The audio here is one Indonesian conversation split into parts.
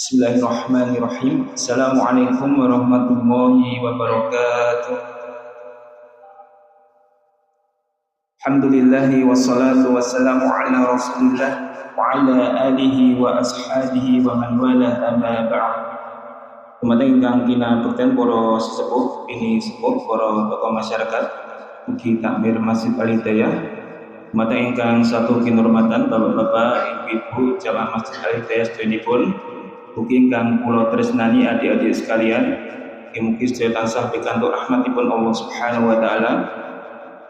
Bismillahirrahmanirrahim. Assalamualaikum warahmatullahi wabarakatuh. Alhamdulillahi wassalatu wassalamu ala rasulillah wa ala alihi wa ashabihi wa man wala amma ba'd. Kemudian ingkang kinabekten para sesepuh ini sepuh para tokoh masyarakat mugi takmir Masjid Al-Hidayah. Kemudian ingkang satu kinurmatan bapak-bapak, ibu-ibu jamaah Masjid Al-Hidayah sedaya mugi ingkang kula tresnani adik-adik sekalian, mugi sedaya tansah pikantuk rahmatipun Allah Subhanahu wa taala.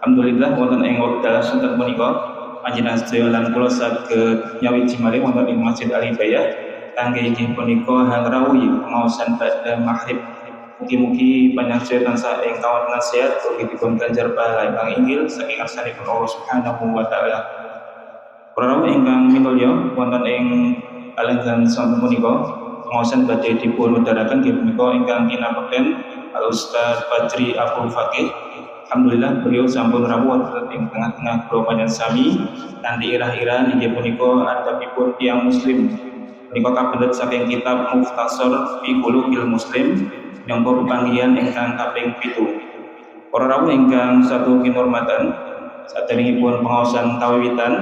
Alhamdulillah wonten ing wekdal sinten menika panjenengan sedaya lan kula saged nyawiji malih wonten ing Masjid Al-Hidayah kangge inggih punika hangrawuh maosan badhe maghrib. Mugi-mugi panjenengan sedaya tansah ing kawanten sehat ugi dipun ganjar pahala ingkang inggil saking ngarsanipun Allah Subhanahu wa taala. Para ingkang minulya wonten ing alenggan sampun punika maosan badhe dipun wedharaken nggih punika ingkang kinabekten Al Ustaz Fajri Abdul Fakih. Alhamdulillah beliau sampun rawuh ing tengah-tengah kula panjenengan sami kanthi irah-irah inggih punika adabipun tiyang muslim. Punika kabelet saking kitab Mukhtasar fi Qulubil Muslim yang panggihan ingkang kaping 7. Para rawuh ingkang satu kinurmatan, saderengipun pengaosan kawiwitan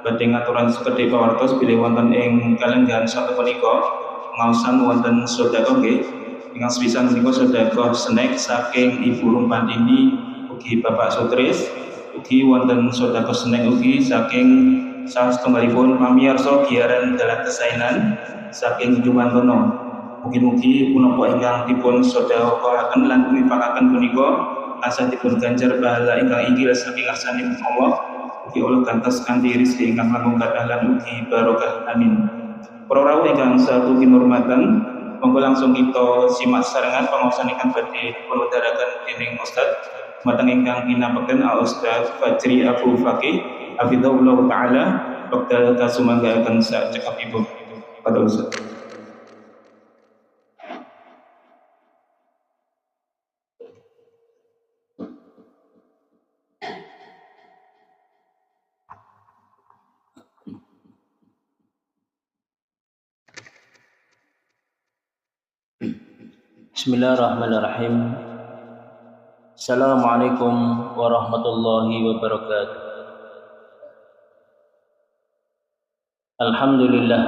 badhe ngaturan sekedhik pawartos bilih wonten ing kalenggahan satu punika ngaosan wonten sedekah nggih ingkang sepisan punika sedekah snack saking Ibu Rumpantini ugi Bapak Sutris, ugi wonten sedekah snack ugi saking sasetunggalipun pamirsa giaran dalan kesainan saking Jumantono. Mugi-mugi punapa ingkang dipun sedekahaken lan infakaken punika tansah dipun ganjar pahala ingkang inggil saking ngarsanipun Allah. Ugi Allah gantos kanthi rezeki ingkang langkung kathah lan ugi barokah, amin. Para rawuh ingkang satu kinurmatan, monggo langsung kita simak sarengan pangaosan ingkang badhe dipun wedharaken dening Ustaz mateng ingkang kinabekten Al Ustaz Fajri Abdul Fakih hafizahullah taala wekdal kasumanggaken sak cekapipun. Pada Ustaz. Bismillahirrahmanirrahim. Assalamualaikum warahmatullahi wabarakatuh. Alhamdulillah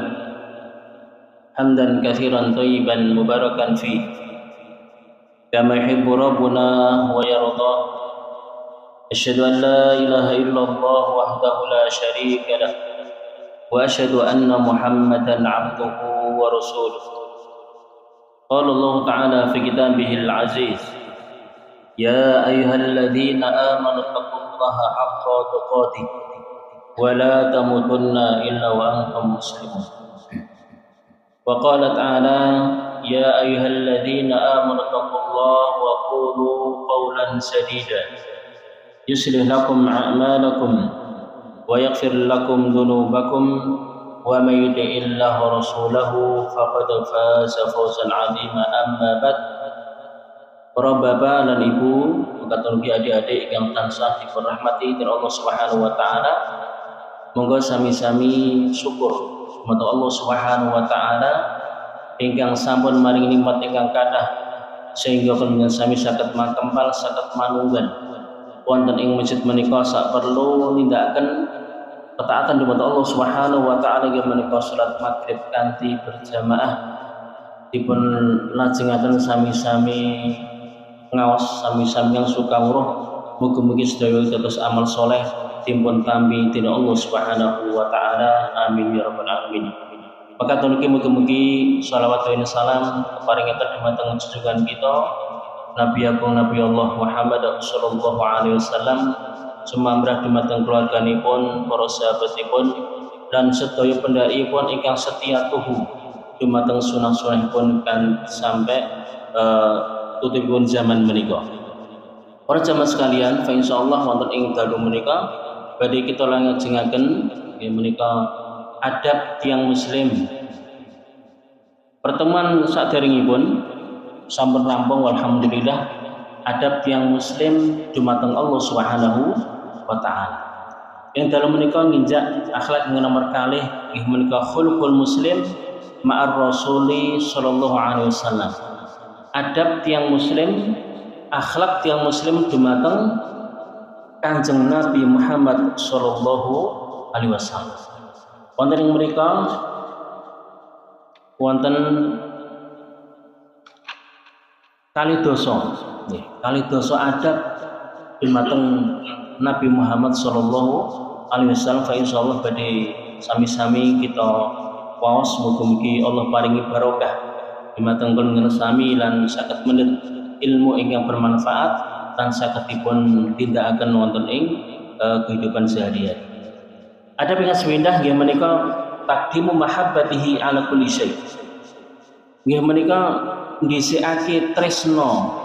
hamdan katsiran thayyiban mubarakan fi kama yuhibbu rabbuna wa yarda. Asyhadu an la ilaha illallah wahdahu la syarika lah wa asyhadu anna Muhammadan 'abduhu wa rasuluh. قال الله تعالى في كتابه العزيز يا أيها الذين آمنوا اتقوا الله حق تقاته ولا تموتن إلا وأنتم مسلمون. وقال تعالى يا أيها الذين آمنوا اتقوا الله وقولوا قولا سديدا يصلح لكم أعمالكم ويغفر لكم ذنوبكم ومن يطع الله ورسوله فقد فاز فوزا عظيما. Amma ba'd. Para bapak dan ibu, mekaten ugi adik-adik yang tansah dipun rahmati dening Allah Subhanahu wa taala. Monggo sami-sami syukur marang Allah Subhanahu wa taala ingkang sampun maringi nikmat ingkang kathah sehingga panjenengan sami saged makempal saged manunggal wonten ing masjid menika sak perlu nindakaken ketaatan kepada Allah Subhanahu wa taala yang menika salat maghrib kanthi berjamaah dipun lajengaken sami-sami ngaos sami-sami yang sukawruh mugi-mugi sedaya dados amal soleh dipun tampi dening Allah Subhanahu wa taala, amin ya rabbal alamin. Maka tuniki mugi-mugi shalawat wa salam keparingaken dumateng junjungan kita Nabi Agung Nabi Allah Muhammad sallallahu alaihi wasallam, sumamrah dumateng keluarganipun, para sahabatipun dan sedaya pendhaipun ingkang setia tuhu dumateng sunah-sunahipun kan sampai tutupipun zaman menika. Para jamaah sekalian, fa insyaallah wonten ing dalu menika badhe kita lajengaken inggih menika adab tiyang muslim. Pertemuan saderengipun sampun rampung alhamdulillah adab tiyang muslim dumateng Allah Subhanahu wa ta'ala. Yang dalam menika nginjak akhlak yang nomor kalih inggih menika khuluqul muslim ma'ar rasuli sallallahu alaihi wasallam. Adab tiang muslim, akhlak tiang muslim dumateng Kanjeng Nabi Muhammad sallallahu alaihi wasallam. Wonten ing mriku wonten kalidoso nggih, kalidoso adab dumateng Nabi Muhammad sallallahu alaihi wasallam. Fa insyaallah badhe sami-sami kita waos mugi-mugi Allah paringi barokah dumateng kula sami lan saged menit ilmu ingkang bermanfaat lan sagedipun tindakaken wonten ing kehidupan sehari-hari. Adab ingkang sepindah nggih menika taqdimu mahabbatihi ala kulli syai. Nggih menika ndhisikake tresno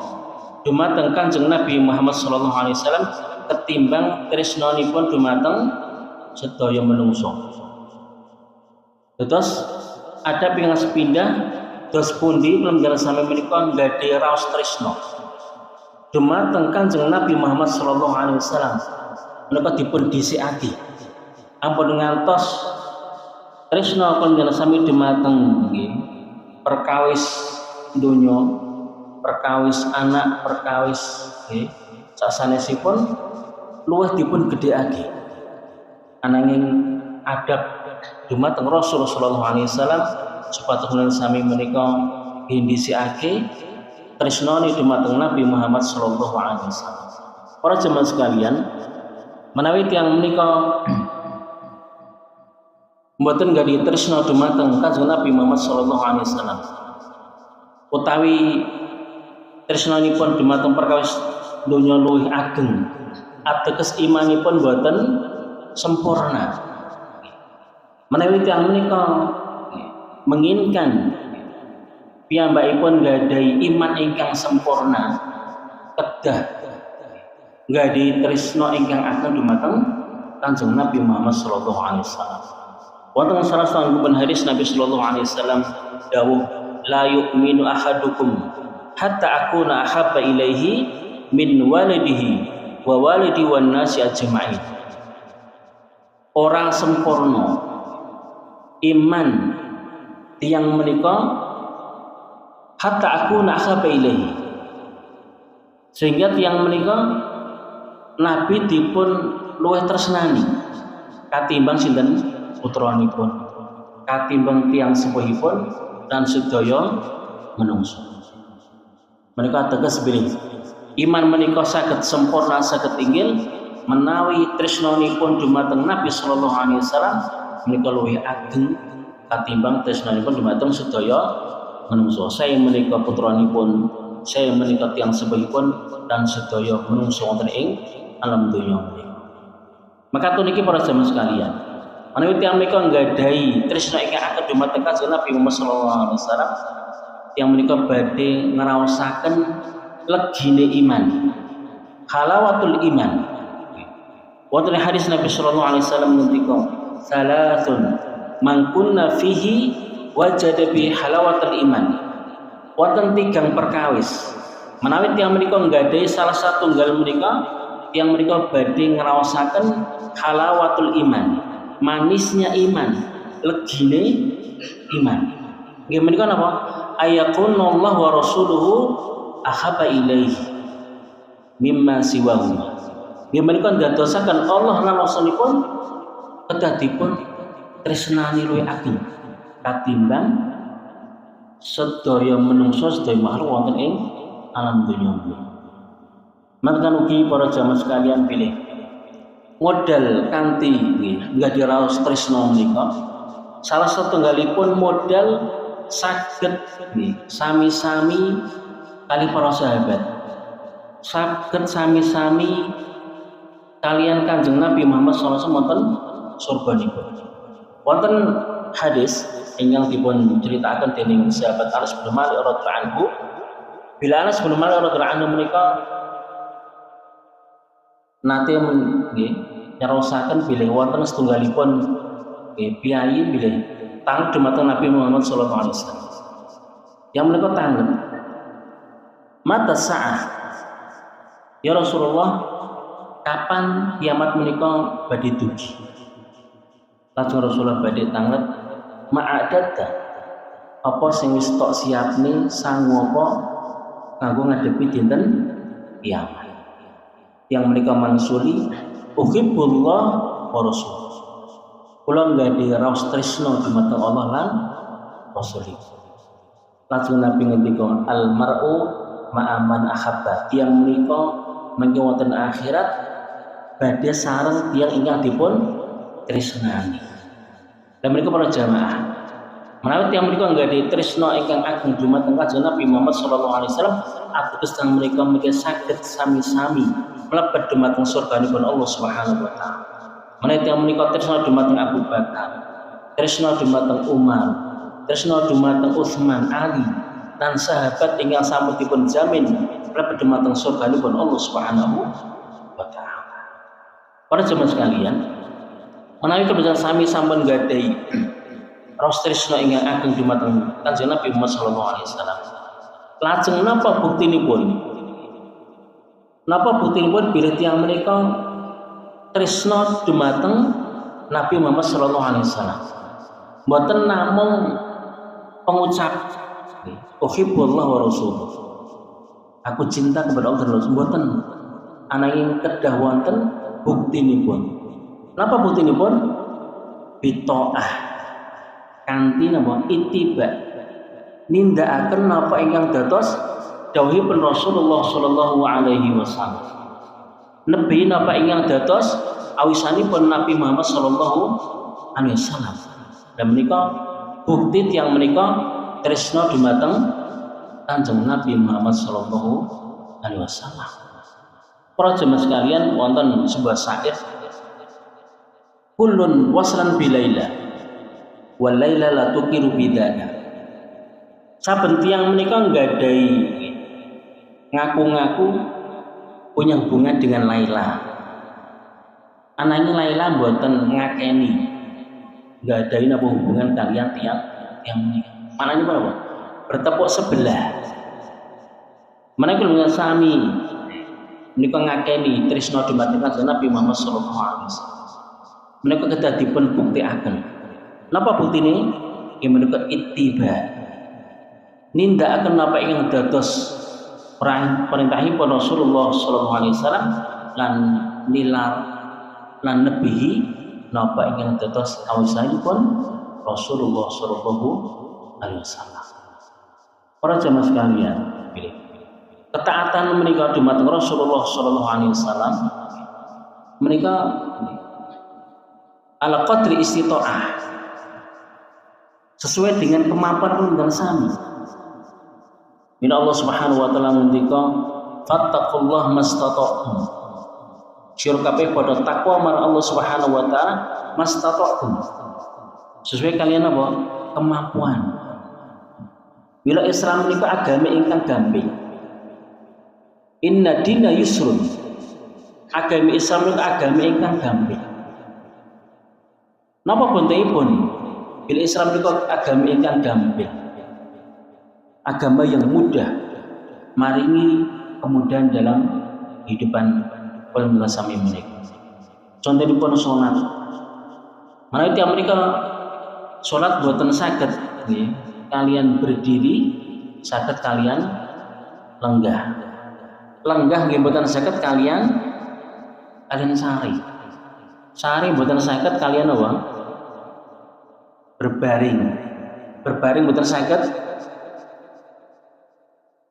dumateng Kanjeng Nabi Muhammad sallallahu alaihi wasallam ketimbang tresnanipun dumateng sedaya menungso. Terus adab ingkang sepindah dos pundi pelenggar sami menika nggadahi raos tresno dumateng Kanjeng Nabi Muhammad sallallahu alaihi wasallam menika dipun dhisikake ampun ngantos tresno pelenggar sami dumateng nggih perkawis donya, perkawis anak, perkawis nggih sasanesipun luwih dipun gedhekake ananging adab dumateng Rasul sallallahu alaihi wasallam supados sami menika ndhisikake tresnane dumateng Nabi Muhammad sallallahu alaihi wasallam. Para jemaah sekalian, menawi tiyang menika mboten gadhi tresna dumateng Kanjeng Nabi Muhammad sallallahu alaihi wasallam utawi tresnanipun dumateng perkawis donya luwih ageng, ateges imanipun boten sempurna. Menawi tiyang menika menginginkan piyambakipun nggadahi iman ingkang sempurna, kedah nggadahi tresna ingkang ageng dumateng Kanjeng Nabi Muhammad sallallahu alaihi wasallam. Wonten salah satunggalipun hadis Nabi sallallahu alaihi wasallam dawuh, la yu'minu ahadukum hatta akuna ahabba ilaihi min walidihi wa walidi wan nasi ajma'in. Orang sempurna iman tiyang menika hatta akuna ahabba ilaihi, sehingga tiyang menika Nabi dipun luwih tresnani katimbang sinten putranipun, katimbang tiyang sepuhipun dan sedaya menungso. Menika teges bilih iman menika saged sempurna saged inggil menawi tresnanipun dumateng Nabi sallallahu alaihi wasallam menika luwih ageng katimbang tresnanipun dumateng sedaya menungso. Saya menika putranipun, saya menika tiyang sepuhipun dan sedaya menungso wonten ing alam donya menika. Maka tuniki para jemaah sekalian, menawi tiyang menika nggadahi tresna ingkang ageng dumateng Kanjeng Nabi Muhammad sallallahu alaihi wasallam, tiyang menika badhe ngraosaken legine iman, halawatul iman. Wonten hadis Nabi sallallahu alaihi wasallam ngendika, "Salasun man kunna fihi wajada bi halawatul iman." Wonten tigang perkawis menawi tiyang menika nggadahi salah satunggal menika, tiyang menika badhe ngraosaken halawatul iman, manisnya iman, legine iman. Nggih menika napa? Ayakunallahu wa rasuluhu ahabba ilaihi mimma siwahu. Nggih menika ndadosaken Allah lan Rasulipun kedah dipun tresnani luwih ageng katimbang sedaya menungso sedaya makhluk wonten ing alam donya menika. Maka ugi para jamaah sekalian pilih modal kanthi nggih raos tresna menika salah satunggalipun modal saged sami-sami kali para sahabat, saged sami-sami kalian Kanjeng Nabi Muhammad sallallahu alaihi wasallam wonten surganipun. Wonten hadis ingkang dipun critakaken dening sahabat Anas bin Malik radhiyallahu anhu, bila Anas bin Malik radhiyallahu anhu menika nate nyerosaken bilih wonten setunggalipun piyayi bilih tanglet dumateng Nabi Muhammad sallallahu alaihi wasallam. Yang menika tanglet, mata sa'ah ya Rasulullah, kapan kiamat menika badhe dugi? Lajeng Rasulullah badhe tanglet, ma'adatta, apa sing wis tok siapne sangu apa kanggo ngadepi dinten kiamat. Yang mereka mangsuli uhibbullah wa rasul. Kula nggadi raos tresna dumateng Allah lan Rasulih. Lajeng Nabi ngendika al mar'u ma'aman ahabba. Tiyang menika mangke wonten akhirat badhe sareng tiyang ingkang dipun tresnani. Dan mereka para jamaah menawi tiyang menika nggadi tresna ingkang ageng dumateng Kanjeng Nabi Muhammad sallallahu alaihi wasallam, ateges teng mereka saged sami-sami mlebet dumateng surganipun Allah Subhanahu wa taala. Menawi tiyang menika tresna dumateng Abu Bakar, tresna dumateng Umar, tresna dumateng Utsman, Ali, dan sahabat ingkang sampun dipun jamin mlebet dumateng surganipun Allah Subhanahu wa taala. Para jemaah sekalian, menawi kebetulan sami sampun gadhahi raos tresna ingkang ageng dumateng Kanjeng Nabi Muhammad sallallahu alaihi wasallam. Lajeng napa buktinipun? Napa buktinipun bilih tiyang menika tresna dumateng Nabi Muhammad sallallahu alaihi wasallam? Mboten namung pengucap uhibbullah wa rasul. Aku cinta kepada Allah dan Rasul, mboten ananging kedah wonten buktinipun. Napa buktinipun? Bitaah kanthi napa ittiba. Nindakaken napa ingkang dados dawuhipun Rasulullah sallallahu alaihi wasallam. Nebi napa ingkang dados awisanipun Nabi Muhammad sallallahu alaihi wasallam. Dan menika bukti tiyang menika tresna dumateng Kanjeng Nabi Muhammad sallallahu alaihi wasallam. Para jemaah sekalian, wonten sebuah syair, kullun waslan bilaila wal laila la tuqiru bidana. Saben tiyang menika nggadahi ngaku-ngaku punya hubungan dengan Laila. Ananging Laila mboten ngakeni nggadahi napa hubungan kalian tiyang menika. Manane apa? Bertepuk sebelah. Menika dengan sami menika ngakeni tresna dumateng Kanjeng Nabi Muhammad sallallahu alaihi wasallam. Menika kedah dipun buktikaken. Napa buktine? Inggih menika ittiba. Nindakaken napa ingkang dados perintahipun Rasulullah sallallahu alaihi wasallam lan nilar lan nebihi napa ingkang dados awisanipun Rasulullah sallallahu alaihi wasallam. Para jemaah sekalian, ketaatan menika dumateng Rasulullah sallallahu alaihi wasallam menika ala qadri istita'ah, sesuai dengan kemampuan dan sami. Bila Allah Subhanahu wa taala ngendika fattaqullaha mastata'tum. Sira kabeh padha takwa marang Allah Subhanahu wa taala mastata'tum. Sesuai kalian apa? Kemampuan. Bila Islam menika agama ingkang gampil. Inna dina yusrun. Agama Islam menika agama ingkang gampil. Napa bontehipun? Bila Islam menika agama ingkang gampil. Agama yang mudah, maringi kemudahan dalam kehidupan pengguna sami menika. Contohipun salat. Menawi tiyang menika salat boten saged nggih, kalian berdiri, saged kalian lenggah. Lenggah nggih boten saged kalian sari. Sari boten saged kalian apa? Berbaring. Berbaring boten saged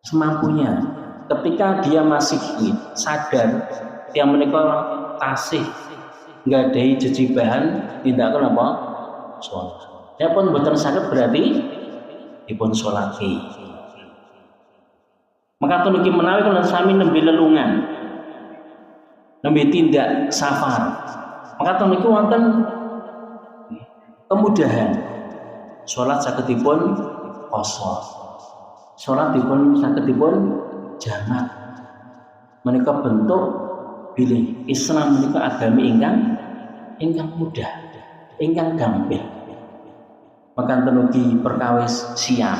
semampunya. Ketika dia masih sadar, dia menika tasih nggadahi jejibahan tindakan apa? Salat. Ya pun boten saged berarti dipun salati. Maka niki menawi kula sami nembe lelungan, nembe tindak safar. Maka niki wonten kemudahan. Salat saged dipun qashar. Salat dipun saged dipun jamak. Menika bentuk bilih Islam menika agami ingkang mudah, ingkang gampil. Maka tenugi perkawis siam.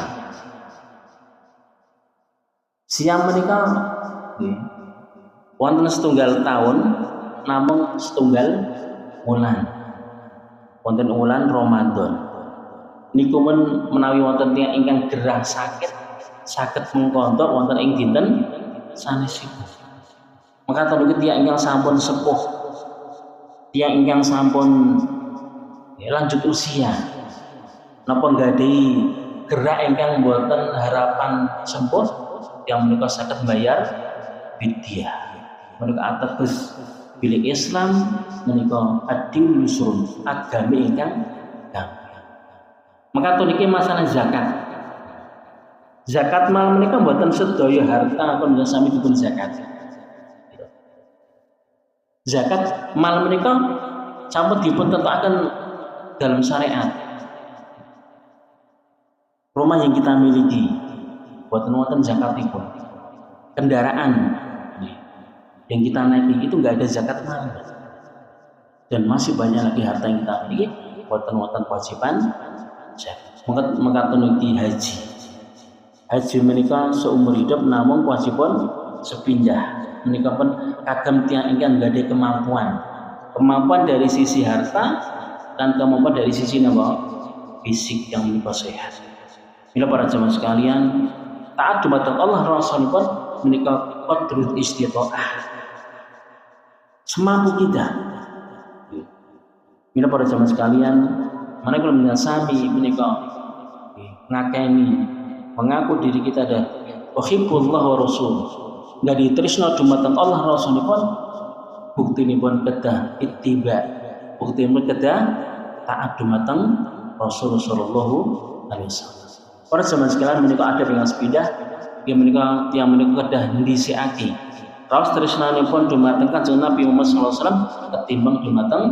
Siam menika wonten setunggal tahun namung setunggal wulan. Wonten wulan Ramadan. niku menawi wonten tiyang ingkang gerah sakit saged mengkontok wonten ing dinten sanesipun. Mekaten ugi tiyang ingkang sampun sepuh, tiyang ingkang sampun lanjut usia, napa nggadahi gerak ingkang boten harapan sempuh, yang menika saged bayar fidyah. Menika ateges bilih Islam menika ad-din yusrun, agami ingkang gampang. Mekaten niki masalah zakat. Zakat mal menika boten sedaya harta pun sami dipun zakat. Zakat mal menika sampun dipun tetakaken dalam syariat. Rumah yang kita miliki boten wonten zakatipun. Kendaraan yang kita naiki itu nggak ada zakat mal. Dan masih banyak lagi harta yang kita miliki boten wonten kewajiban zakat. Mekaten ugi haji. Haji menika seumur hidup namung kewajiban sepindah. Menika pun kagem tiyang ingkang nggadahi kemampuan dari sisi harta dan kemampuan dari sisi napa fisik yang menika sehat. Mila para jemaah sekalian, taat dumateng Allah Rasulullah menika qadrul istita'ah. Semampu kita. Mila para jemaah sekalian, manakala menyasami menika ngakeni mengaku diri kita ada uhibbullah wa rasul. Enggak ditresna dumateng Allah Rasulullah, buktinipun kedah ittiba. Buktinipun kedah taat dumateng Rasul sallallahu alaihi wasallam. Para jemaah sekalian menika ada dengan sepindah yang menika tiyang menika kedah ndhisikake raos tresnanipun dumateng Kanjeng Nabi Muhammad sallallahu alaihi wasallam ketimbang dumateng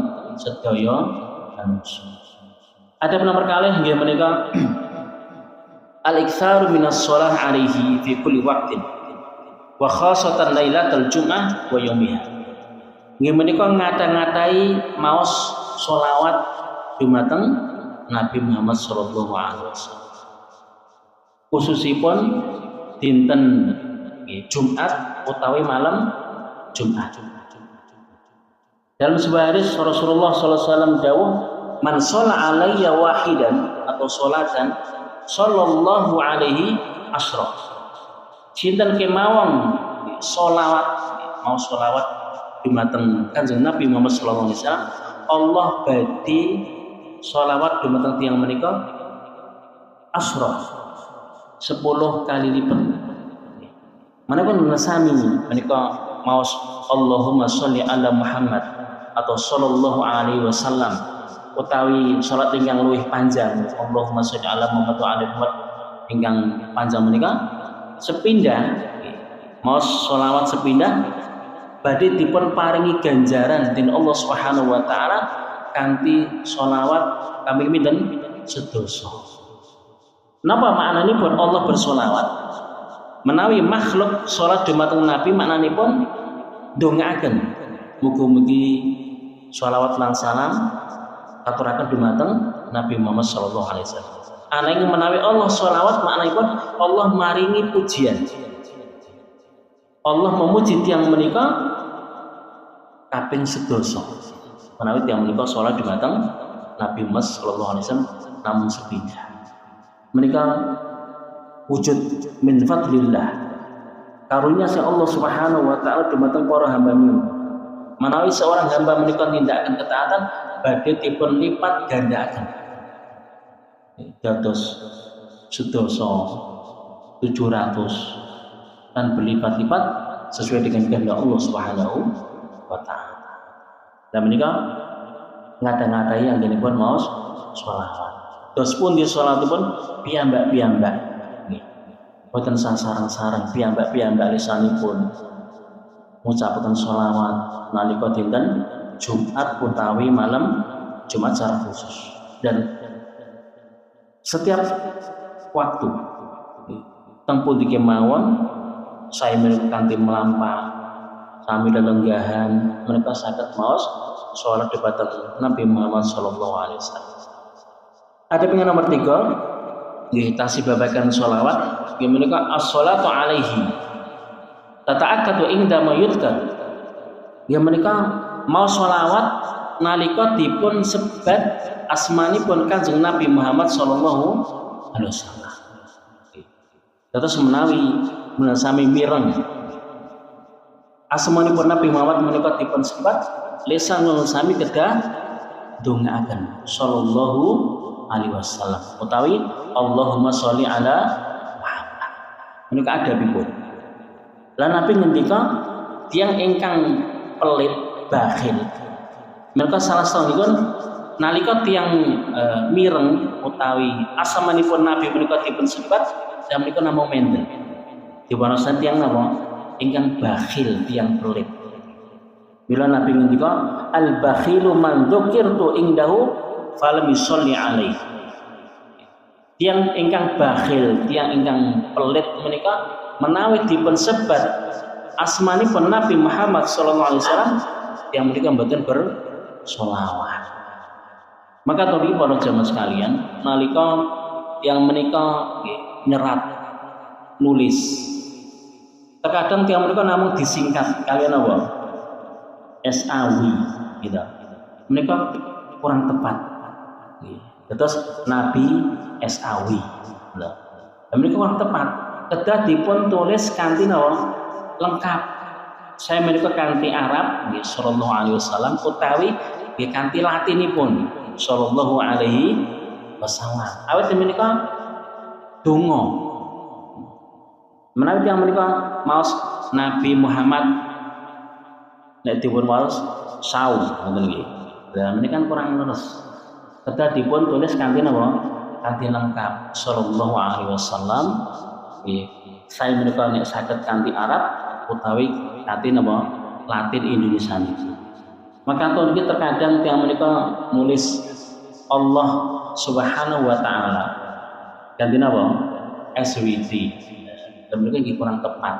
sedaya manusia. Ada nomor kalih nggih menika al-iktsaru minas shalah alaihi fi kulli waqtin wa khassatan lailatul jum'ah wa yaumiha. Nggih menika ngata-ngatai maos sholawat dumateng Nabi Muhammad sallallahu alaihi wasallam. Khususipun dinten Jumat utawi malam Jumat. Dalam sebuah hadis Rasulullah sallallahu alaihi wasallam dawuh, "Man shalla alayya wahidan atau sholatan sallallahu alaihi asra." Sinten kemawon sholawat, mau sholawat dumateng Kanjeng Nabi Muhammad sallallahu alaihi wasallam, Allah badhe sholawat dumateng tiyang menika asra 10 kali lipat. Manapun menasami menika maos Allahumma sholli ala Muhammad atau sallallahu alaihi wasallam utawi salat ingkang luwih panjang Allahumma sholli ala Muhammad wa ala Muhammad ingkang panjang menika sepindah maos sholawat sepindah badhe dipun paringi ganjaran dening Allah Subhanahu wa taala kanthi sholawat kami pinten sedoso. Napa maknanipun Allah bersolawat? Menawi makhluk sholat dumateng Nabi maknanipun ndongaaken mugi-mugi sholawat lan salam aturaken dumateng Nabi Muhammad sallallahu alaihi wasallam. Ananging menawi Allah sholawat maknanipun Allah maringi pujian. Allah memuji tiyang menika kaping sedoso. Menawi tiyang menika sholat dumateng Nabi Muhammad sallallahu alaihi wasallam namun sepindah. Menika wujud min fadlillah karunia si Allah Subhanahu wa taala dumateng para hamba-Nya. Menawi seorang hamba menika nindakaken ketaatan badhe dipun lipat gandhaken. Dados sedasa 700 dan berlipat-lipat sesuai dengan kehendak Allah Subhanahu wa taala. Dan menika ngata-ngatai anggenipun maos sholawat. Dos pun di sholatipun piyambak-piyambak nggih. Boten sarang-sarang piyambak-piyambak lisanipun ngucapaken sholawat nalika dinten Jumat utawi malam Jumat secara khusus. Dan setiap waktu tempuh di kemawon saya kanthi melampah sami lelenggahan menika saged maos sholat dumateng Nabi Muhammad sallallahu alaihi wasallam. Ada yang nomor 3 nggih tasih babagan sholawat nggih menika as-sholatu alaihi tata'akkadu inda ma yudkar. Nggih menika mau sholawat nalika dipun sebat asmanipun Kanjeng Nabi Muhammad sallallahu alaihi wasallam. Terus menawi sami mireng asmanipun Nabi Muhammad menika dipun sebat lisan sami kedah ndongaaken sallallahu alaihi wasallam utawi Allahumma sholli ala Muhammad. Menika adabipun. Lan Nabi ngendika tiyang ingkang pelit bakhil. Mereka salah satunggalipun nalika tiyang mireng utawi asmanipun Nabi menika dipun sebat dan menika namung mendel. Diwanosan tiyang napa? Ingkang bakhil, tiyang pelit. Bila Nabi ngendika al bakhilu man dzukirtu indahu falam yusolli alaihi. Tiyang ingkang bakhil, tiyang ingkang pelit menika menawi dipun sebat asmanipun Nabi Muhammad sallallahu alaihi wasallam yang menika mboten bersolawat. Maka tadi para jamaah sekalian, nalika yang menika nyerat nulis terkadang tiang menika namun disingkat kalian apa? SAW gitu. Menika kurang tepat. Terus Nabi SAW. Dan menika kurang tepat. Kedah dipun tulis kanthi napa? Lengkap. Saya menika kanthi Arab nggih sallallahu alaihi wasallam utawi nggih kanthi Latinipun sallallahu alaihi wasallam. Awit menika donga. Menawi tiyang menika maos Nabi Muhammad nek dipun waos saum ngoten nggih. Lah menika kan kurang leres. Kedah dipun tulis kanthi napa? Kanthi lengkap sallallahu alaihi wasallam. Nggih. Saya menika nek saged kanthi Arab utawi kanthi napa? Latin Indonesia niki. Maka tahun iki terkadang tiyang menika nulis Allah Subhanahu wa taala. Kanthi napa? SWT. Dan mereka kurang tepat.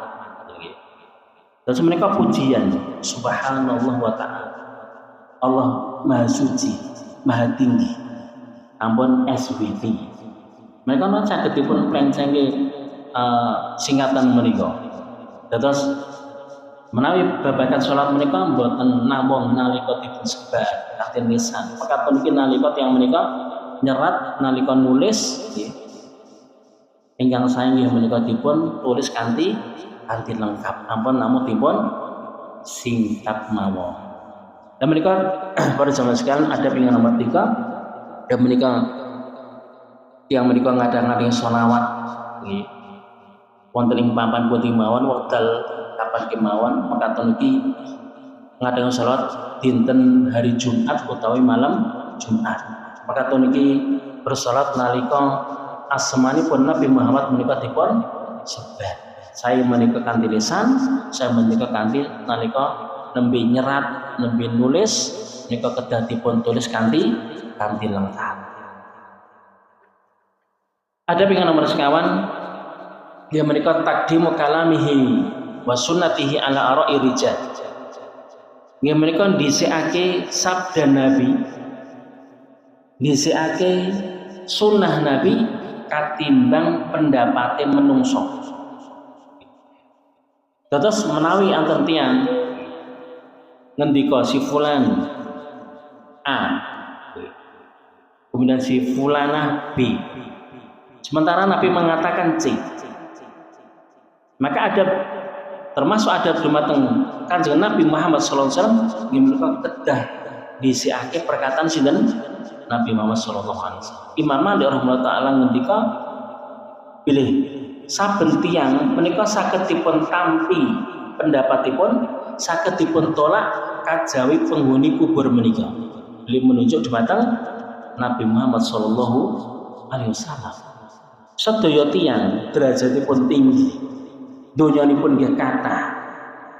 Terus mereka pujian Subhanallah wa ta'ala. Allah Maha Suci, Maha Tinggi. Ampun SWT. Mereka non saged dipun plencenge singkatan mereka. Terus menawi babagan salat mereka mboten namung nalika dipun sebat kanthi lisan. Maka mungkin nalika tiyang menika nyerat nalika nulis nggih. Ingkang sae nggih menika dipun tulis kanthi lengkap. Ampun namung dipun singkat mawon. Dan menika pada zaman sekarang ada pingan nomor 3 dan menika yang menika ngadang-ngadang sholawat nggih. Wonten ing papan putih mawon wekdal kapan kemawon mekaten iki ngadang sholawat dinten hari Jumat utawi malam Jumat. Mekaten iki bersolat nalika asmanipun Nabi Muhammad menika dipun sebat. Saya menika kanthi lisan, saya menika kanthi nalika nembe nyerat, nembe nulis menika kedah dipun tulis kanthi lengkap. Ada pingan nomor sekawan dia menika takdimu kalamihi wa sunnatihi ala ara'i rijal. Nggih menika dhisikake sabda Nabi, dhisikake sunnah Nabi katimbang pendapate menungso. Terus menawi antar tiyang ngendika si fulan A, kemudian si fulanah B, sementara Nabi mengatakan C, maka ada termasuk ada dumateng Kanjeng Nabi Muhammad sallallahu alaihi wasallam yang menika kedah dhisikake perkataan sinten Nabi Muhammad sallallahu alaihi wasallam. Imam Malik rahimahullah taala ngendika pilih saben tiyang menika saged dipun tampi pendapatipun saged dipun tolak kajawi penghuni kubur menika. Beliau menunjuk dumateng Nabi Muhammad sallallahu alaihi wasallam. Sedaya tiyang derajatipun tinggi, donyanipun nggih kathah.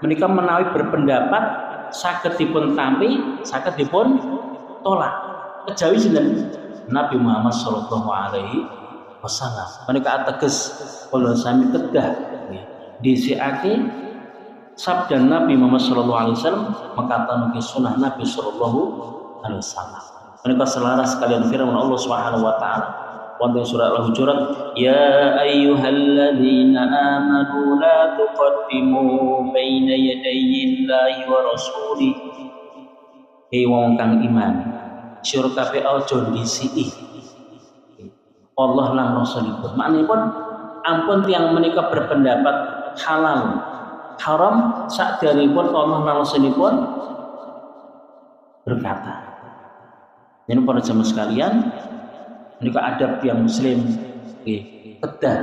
Menika menawi berpendapat saged dipun tampi, saged dipun tolak. Kejawi sinten? Nabi Muhammad sallallahu alaihi wasallam. Menika ateges kula sami kedah dhisikake sabda Nabi Muhammad sallallahu alaihi wasallam mekaten ugi sunah Nabi sallallahu alaihi wasallam. Menika selaras kalian firman Allah Subhanahu wa taala wonten surah Al-Hujurat, ya ayyuhalladzina amanu la tuqaddimu baina yadayillahi wa rasulihi wong kang iman sira kabeh aja ndisiki Allah lan Rasulipun. Maknipun ampun tiyang menika berpendapat halal haram sakderengipun Allah lan Rasulipun berkata. Ini para jamaah sekalian, menika adab tiyang muslim nggih kedah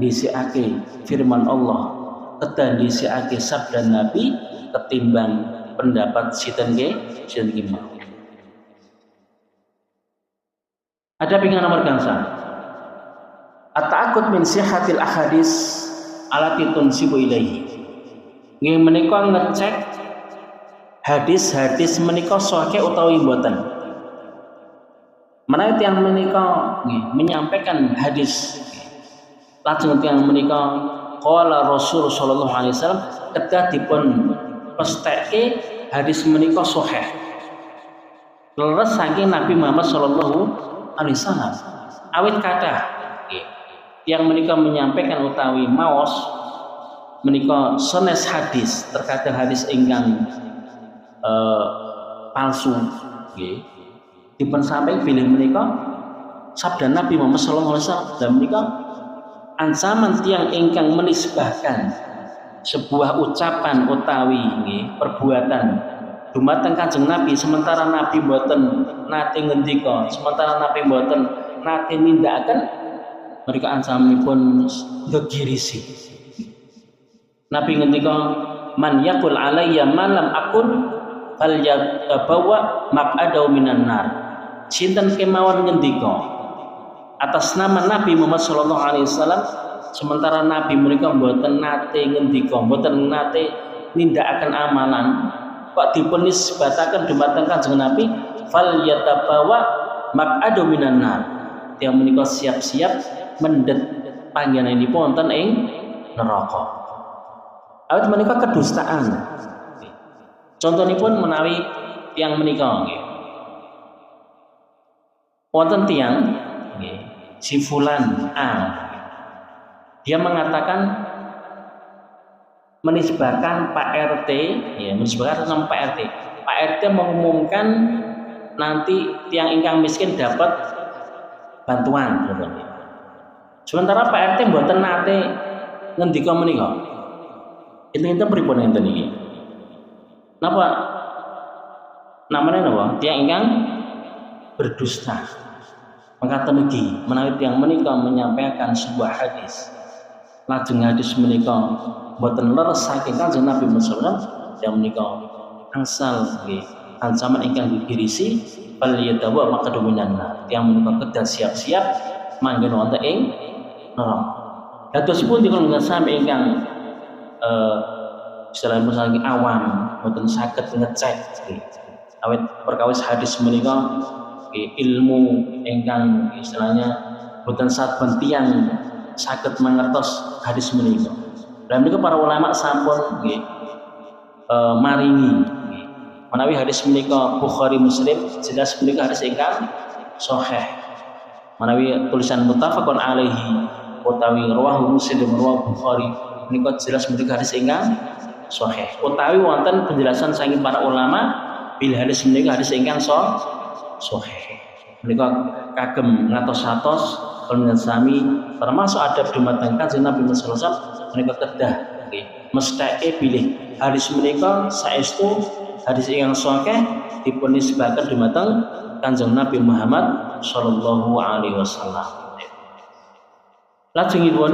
ndhisikake firman Allah, kedah ndhisikake sabda Nabi ketimbang pendapat sinten nggih sinten mau. Ada pingan nomor gangsal. At-ta'aqqud min sihhatil ahadits allati tunsibu ilaihi. Nggih menika ngecek hadis-hadis menika sahih utawi mboten. Menawi tiyang menika nggih menyampaikan hadis lajeng tiyang menika qala Rasul sallallahu alaihi wasallam kedah dipun pesteke hadis menika sahih. Leres saking Nabi Muhammad sallallahu alaihi wasallam. Awit kathah yang menika menyampaikan utawi maos menika sanes hadis terkadang hadis ingkang palsu nggih dipun sampaikan bilih menika sabda Nabi Muhammad sallallahu alaihi wasallam dan menika ancaman tiyang ingkang menisbahkan sebuah ucapan utawi nggih perbuatan dumateng Kanjeng Nabi sementara Nabi mboten nate ngendika sementara Nabi mboten nate nindakaken mereka ancamanipun gegirisi. Nabi ngendika man yaqul alayya ma lam aqul falyabawa maq'adahu minan nar. Sinten kemawon ngendika atas nama Nabi Muhammad sallallahu alaihi wasallam sementara Nabi mereka mboten nate ngendika mboten nate nindakaken amalan kok dipun nisbataken dumateng Kanjeng Nabi fal yatabawa maq'adu minan nar. Tiyang menika siap-siap mendhet panggenanipun wonten ing neraka. Awit menika kedustaan. Contonipun menawi tiyang menika nggih. Wonten tiyang nggih si fulan A. Dia mengatakan menisbahkan Pak RT, ya menisbahkan nama Pak RT. Pak RT mengumumkan nanti tiang ingkang miskin dapat bantuan. Sementara Pak RT mboten nate ngendika menika. Enten-enten pripun enten iki? Napa? Namanya napa? Tiang ingkang berdusta. Mengatakan iki menawi tiang menika menyampaikan sebuah hadis. Lajeng hadis menika boten leres saking Kanjeng Nabi Muhammad yang menika angsal nggih ancaman ingkang digirisi fal yatawa maq'adahu minan nar. Yang menika kedah siap-siap manggen wonten ing neraka. Datosipun dikon sami ingkang istilah saking awam boten saged ngecek nggih. Awit perkawis hadis menika ilmu ingkang istilahnya boten saben tiyang saged mangertos hadis menika. Dan menika para ulama sampun nggih maringi nggih. Menawi hadis menika Bukhari Muslim jelas menika hadis ingkang sahih. Menawi tulisan muttafaqun alaihi utawi rawahu Muslim rawahu Bukhari menika jelas menika hadis ingkang sahih. Utawi wonten penjelasan saking para ulama bil hadis menika hadis ingkang sahih. Menika kagem ngatos-atos kaliyan sami termasuk adab dumateng Kanjeng Nabi sallallahu alaihi wasallam menika kedah nggih mestake bilih hadis menika saestu hadis ingkang sahih dipun nisbahaken dumateng Kanjeng Nabi Muhammad sallallahu alaihi wasallam. Lajengipun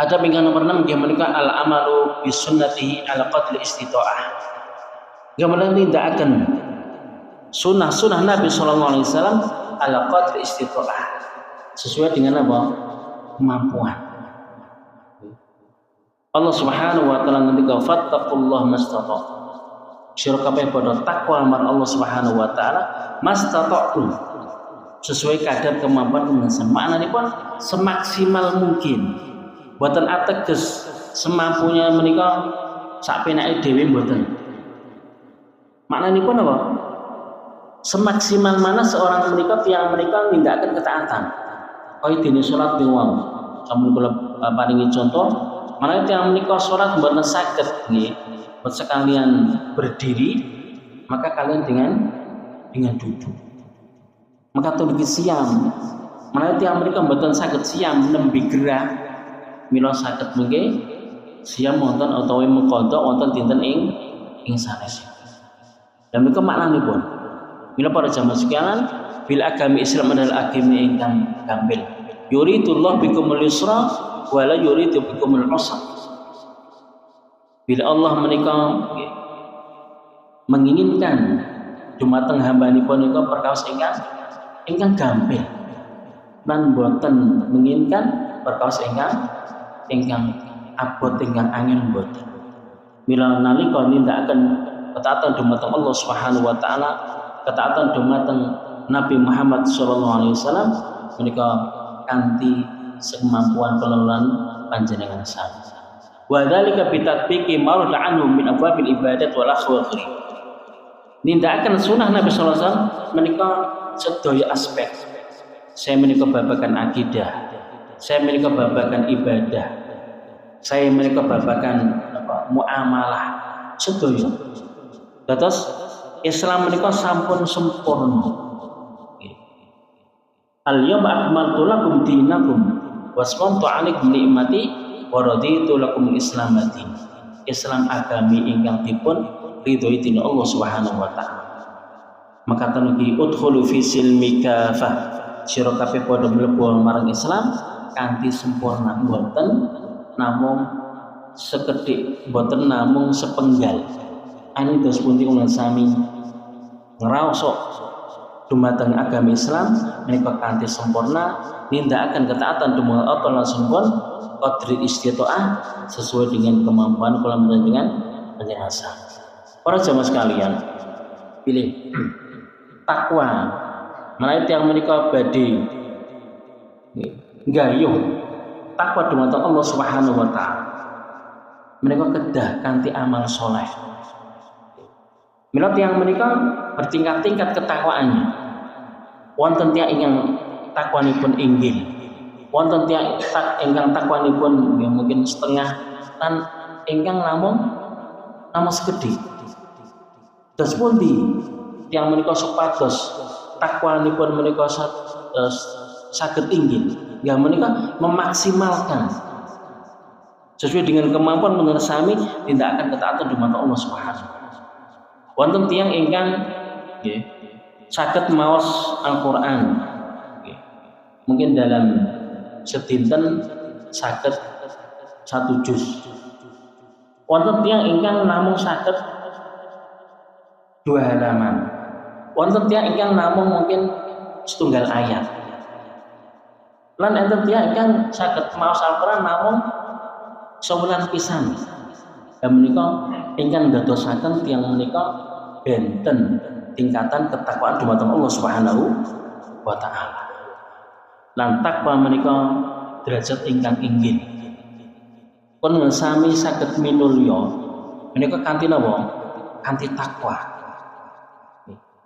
adab ingkang nomor 6 nggih menika al amalu bis sunnati ala qadri istita'ah. Nggih menika nindakaken sunnah Nabi sallallahu alaihi wasallam ala qadri istita'ah. Sesuai dengan apa? Kemampuan. Allah Subhanahu wa taala ngendika fattaqullaha mastata'tum. Sira kabeh padha takwa marang Allah Subhanahu wa taala mastata'tum. Sesuai kadar kemampuan pengasan. Maknanipun semaksimal mungkin. Boten ateges semampunya menika sak penake dhewe mboten. Maknanipun apa? Semaksimal mana seorang menika tiyang menika nindakaken ketaatan. Kaya dene salat ning wau. Sampun kula paringi contoh, menawi tiyang menika salat mboten saged nggih, sekalian berdiri maka kalian dengan duduk. Maka tulki siam, menawi tiyang menika mboten saged siam nembe gerah, mila saged mengke siam wonten utawi mengkodok wonten dinten ing sanesipun. Dan menika maknanipun. Mila para jamaah sekalian, bil agami Islam adalah agama ingkang gampil. Yuridullah bikumul yusra wa la yuridu bikumul usra. Bila Allah menika menginginkan dumateng hambanipun menika perkawis ingkang gampil. Lan boten menginginkan perkawis ingkang abot ingkang angin boten. Mila nalika nindakaken ketaatan dumateng Allah Subhanahu wa taala, ketaatan dumateng Nabi Muhammad sallallahu alaihi wasallam menika kanthi sekemampuan pengelolaan panjenengan sami. Wa dzalika bi tatbiqi ma anhu min abwabil ibadat wal akhwari. Nindakaken sunah Nabi sallallahu alaihi wasallam menika sedaya aspek. Saya menika babagan akidah, saya menika babagan ibadah, saya menika babagan muamalah sedaya. Dados Islam menika sampun sempurna. Al-yawma akmaltu lakum dinakum wa atmamtu 'alaikum ni'mati wa raditu lakum al-Islam madin. Islam agami ingkang dipun ridhoi dening Allah Subhanahu wa taala. Maka tanuki udkhulu fi silmi kafah. Sira kabeh padha mlebu marang Islam kanthi sempurna, mboten namung sekedhik, mboten namung sepenggal. Ani dos pundi kula sami ngraosok dumateng agama Islam menika kanthi sempurna nindakaken ketaatan dumateng Allah langsung pun qadri istitaah sesuai dengan kemampuan kula dengan penjelasan. Para jamaah sekalian, pilih takwa. Menawi tiyang menika badhe nggayuh takwa dumateng Allah Subhanahu wa taala. Menika kedah kanthi amal saleh. Mila tiyang menika bertingkat-tingkat ketakwaannya. Wonten tiyang ingkang takwanipun inggil. Wonten tiyang ingkang takwanipun ya mungkin setengah lan ingkang namung sekedhik. Dos pundi tiyang menika supados takwanipun menika saged inggil. Ya menika memaksimalkan sesuai dengan kemampuan menurut sami tindakan ketaatan dumateng Allah Subhanahu. Wonten tiyang ingkang nggih saged maos Al-Qur'an. Mungkin dalam sedinten saged 1 juz. Wonten tiyang ingkang namung saged 2 halaman. Wonten tiyang ingkang namung mungkin setunggal ayat. Lan enten tiyang ingkang saged maos Al-Qur'an namung sawulan pisan. Dan menika ingkang dadosaken tiyang menika benten tingkatan ketakwaan dumateng Allah Subhanahu wa taala. Lan takwa menika derajat ingkang inggil. Pun sami saged minulya menika kanthi napa? Kanthi takwa.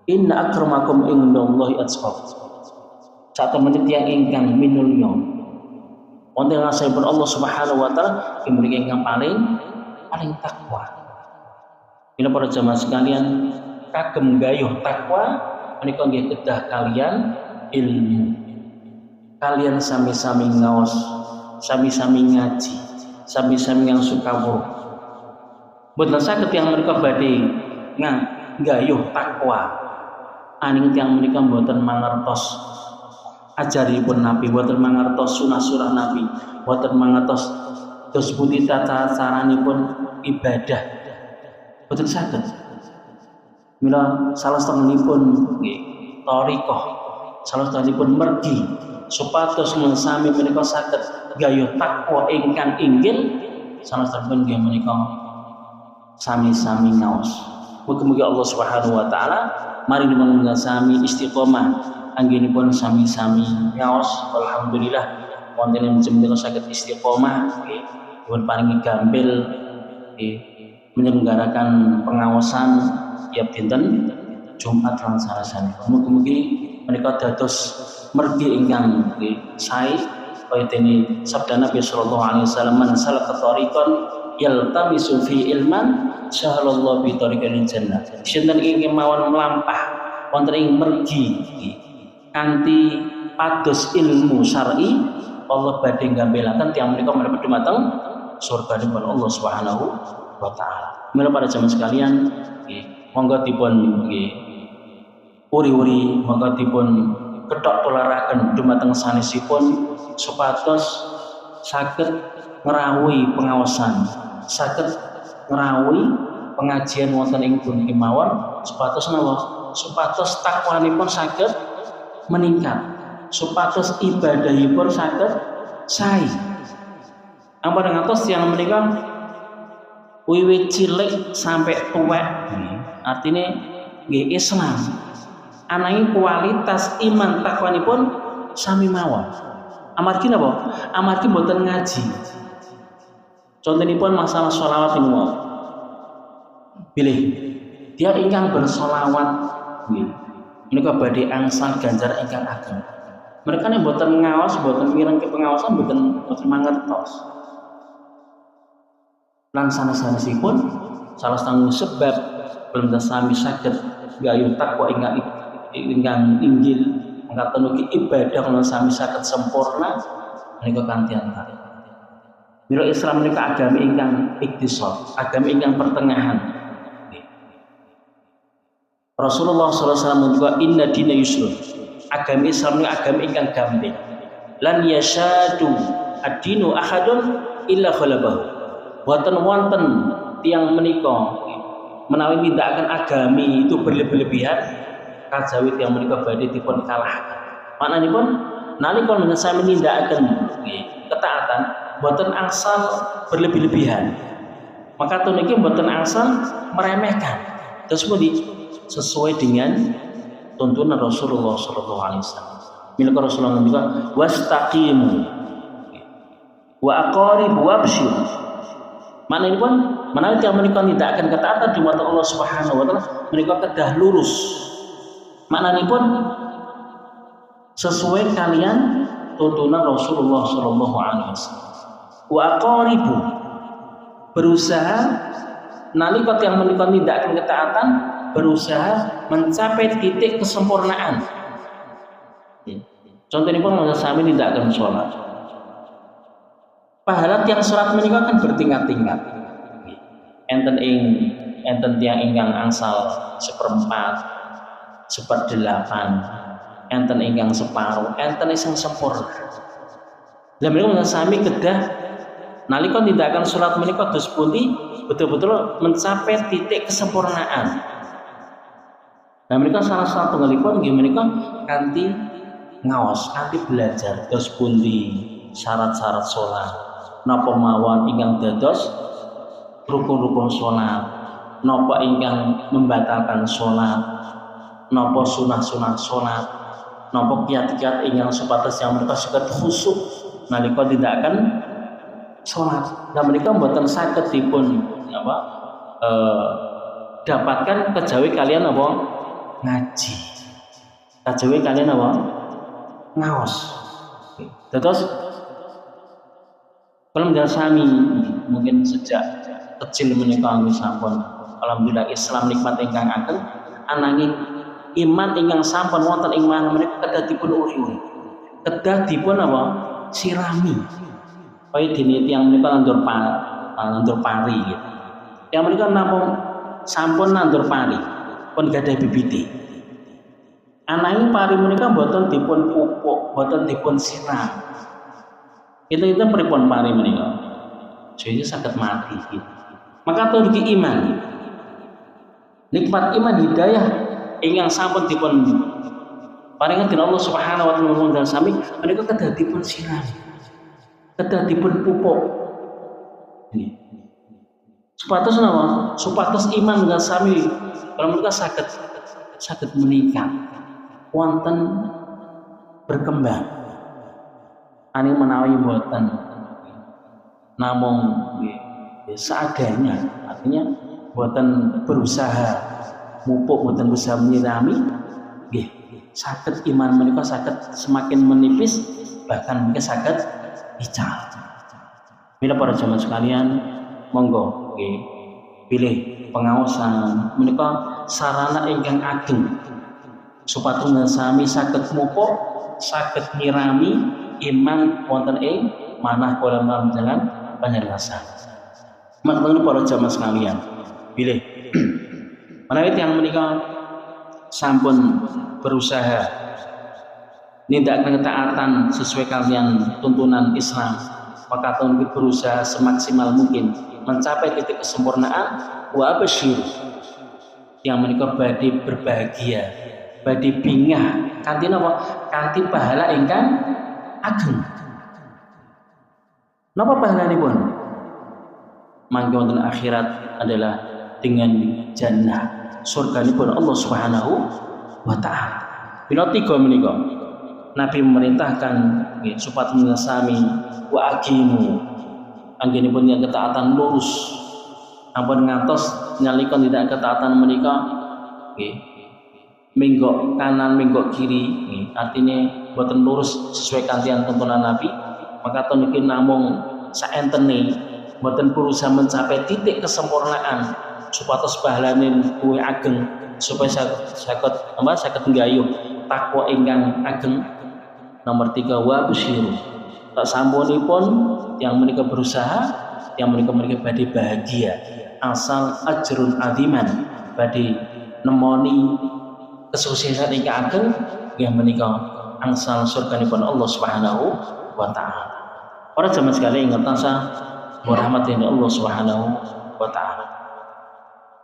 Inna akramakum indallahi atqakum. Satemene tiyang ingkang minulya wonten ngasihipun Allah Subhanahu wa taala mriki ingkang paling takwa. Mila para jamaah sekalian, kagem gayuh takwa menika nggih kedah kalian ilmu. Kalian sami-sami ngaos, sami-sami ngaji, sami-sami yang sukawuh. Mboten saged tiyang menika badhe nggayuh takwa. Aning tiyang menika mboten mangertos ajaripun Nabi, mboten mangertos sunah-sunah Nabi, mboten mangertos dos pundi tata caranipun ibadah. Mboten saged. Mila salah setengahipun nggih thariqah, salah setengahipun mergi supados sami menika saged gayuh takwa ingkang inggil, salah setengahipun nggih menika sami-sami ngaos. Mugi-mugi Allah Subhanahu wa taala mari menunggal sami istiqomah anggenipun sami-sami ngaos. Alhamdulillah wonten ing menika saged istiqomah nggih dipun paringi gampil nggih menyelenggarakan pengawasan tiap dinten Jumat lan sarasanipun. Mugi-mugi menika dados mergi ingkang nggih sae kaya dene sabda Nabi sallallahu alaihi wasallam man salaka tariqan yaltamisu fi ilman sahalallahu bi tariqil jannah. Sinten ingin mawon melampah wonten ing mergi kanthi pados ilmu syar'i, Allah badhe nggambelaken tiyang menika mlebet dumateng surganipun Allah Subhanahu wa taala. Mila para jamaah sekalian, nggih, monggo dipun nggih uri-uri, monggo dipun kethok tularaken dumateng sanesipun supados saged ngrawuhi pengaosan, saged ngrawuhi pengajian wonten ing puniki mawon supados napa? Supados takwanipun saged meningkat, supados ibadahipun saged sae. Ampun ngantos tiyang menika wiwit cilik sampai tuwek, artinya nggih Islam. Ananging kualitas iman takwanipun sami mawon. Amargi napa? Amargi mboten ngaji. Contonipun masalah sholawat ini mau. Pilih dia ingkang bersolawat nggih. Menika badhe angsal ganjar ingkang ageng. Mereka nek mboten ngaos, mboten mireng ke pengawasan, mboten mangertos. Lan sanes-sanesipun salah satu sebab belum sami saged gayuh takwa ingkang inggil mangkaten ugi ibadah lan sami saged sempurna menika kanthi antara. Mila Islam menika agama ingkang iktisad, agama ingkang pertengahan. Rasulullah SAW juga inna dina yusrun. Agama Islam ini agama ingkang gambling. Lan yashadu ad-dinu ahadun illa khalabahu. Boten wonten tiyang menika menawi nindakaken agami itu berlebihan kajawi tiyang menika badhe dipun kalahkan. Maknanipun nalika sami nindakaken ketaatan boten angsal berlebihan. Maka tuniki boten angsal meremehkan. Terus sesuai dengan tuntunan Rasulullah SAW. Milik Rasulullah juga wastaqimu wa aqaribu wabshir. Maknanipun menawi tiyang menika nindakaken ketaatan dumateng Allah Subhanahu wa taala menika kedah lurus. Maknanipun sesuai kalian tuntunan Rasulullah sallallahu alaihi wasallam. Wa aqaribu berusaha nalika tiyang menika nindakaken ketaatan berusaha mencapai titik kesempurnaan. Contohipun mangsa sami nindakaken salat. Pahala tiang salat menika kan bertingkat-tingkat. Enten tiang ingkang angsal 1/4, 1/8, enten ingkang separuh, enten ingkang sempurna. Lah menika sami kedah nalika nindakaken salat menika dos pundi betul-betul mencapai titik kesempurnaan. Nah mereka salah satu ngalipun nggih menika kanthi ngaos, kanthi belajar dos pundi syarat-syarat salat, napa mawon ingkang dados rukun-rukun salat, napa ingkang membatalkan salat, napa sunah-sunah salat, napa kiat-kiat ingkang supados yang mereka saged khusyuk nalika nindakaken salat. Nah mereka mboten saged dipun dapatkan kejawi kalian apa ngaji, kajawi kalian apa ngaos. Terus kalau menjadi sami mungkin sejak kecil menika sampun alhamdulillah Islam nikmat ingkang ageng ananging iman ingkang sampun wonten ing manah menika kedah dipun uri-uri, kedah dipun apa sirami kaya dene tiyang menika nandur pari gitu. Yang menika namung sampun nandur pari pun gadah bibite. Ananging pari menika boten dipun pupuk, boten dipun siram. Itu pripun pari menika? Jadi saged mati gitu. Maka turki iman. Nikmat iman hidayah ingkang sampun dipun paringan dening Allah Subhanahu wa taala dan sami menika kedah dipun siram. Kedah dipun pupuk. Supados napa? Supados iman dan sami kalau mereka saged meningkat, wonten berkembang. Ani menawi boten namung seadanya, artinya boten berusaha mupuk, boten berusaha menyirami, nggih saged iman menika saged semakin menipis, bahkan mungkin saged ical. Bila para jemaah sekalian, monggo nggih pilih pengaosan menika sarana ingkang ageng supados sami saged mupo saged nyirami iman wonten ing manah kula jalan panjelasan. Mangkene para jamaah sekalian pilih menawi tiyang menika sampun berusaha nindakaken ketaatan sesuai kalian tuntunan Islam, maka tahun berusaha semaksimal mungkin mencapai titik kesempurnaan. Wa abasyir yang menika badhe berbahagia, badhe bingah kanthi napa? Kanthi pahala ingkang ageng. Napa pahalanipun? Mangke wonten akhirat adalah dengan jannah, surganipun Allah Subhanahu wa taala. Bila tiga menika Nabi memerintahkan supaya mengesami wa aqimu anggenipun yang ketaatan lurus ampun ngantos nalika tidak ketaatan menika nggih menggok kanan menggok kiri nggih artine boten lurus sesuai kantian tuntunan Nabi, maka niki namung saentene boten berusaha mencapai titik kesempurnaan supados pahalane kuwi ageng supaya saged nggayuh takwa ingkang ageng. Nomor 3 wa basyiru tak sampunipun yang menika berusaha yang menika badhe bahagia asal ajrun aziman badhe nemoni kesuksesan ingkang ageng yang menika angsal surganipun Allah Subhanahu wa taala. Para jamaah sekalian ingkang tansah rahmatin Allah Subhanahu wa taala.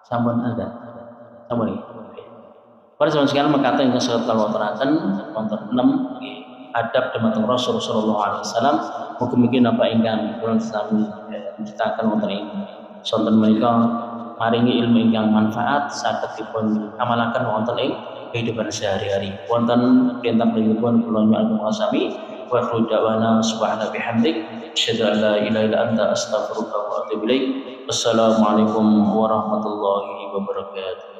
Sampun ada. Sampun iki. Para jamaah sekalian mekate ingkang saged kula aturaken wonten 6 adab dumateng Rasul sallallahu alaihi wasallam. Mugi-mugi napa ingkang kula sami nyitaken wonten ing sonten menika maringi ilmu ingkang manfaat saged dipun amalaken wonten ing kehidupan sehari-hari. Wonten perintah-perintahipun kula nyuwun sami wa akhir da'wana subhana bihamdik asyhadu an la ilaha illa anta astaghfiruka wa atubu ilaik. Wassalamualaikum warahmatullahi wabarakatuh.